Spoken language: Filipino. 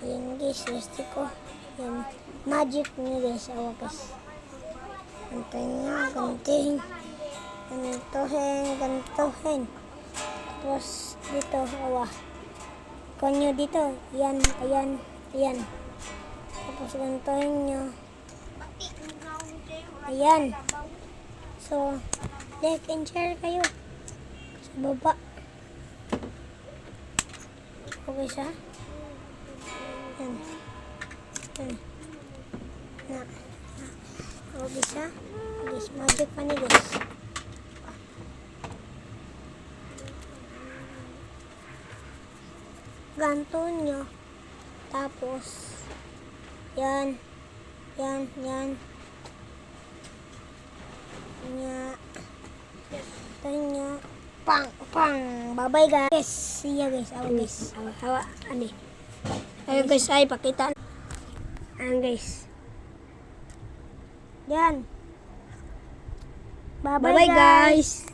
Yan guys, gusto ko. Yan. Magic ni guys. Awa guys. Gantuhin nyo, gantuhin. Gantuhin. Tapos dito, awa. Konyo dito. Yan, ayan, ayan. Tapos gantuhin nyo. Ayan. So, like and share kayo. Sa baba. Okay siya? Yan. Yan. Na. Okay siya? Guys, magic pa ni guys. Ganto nyo. Tapos, yan. Yan, yan. Nya. Ito nyo. Pang, pang. Bye-bye guys. See ya guys. Awa guys. Awa. Ani. Ayo guys, ay pakita. Ayan guys. Yan. Bye-bye guys.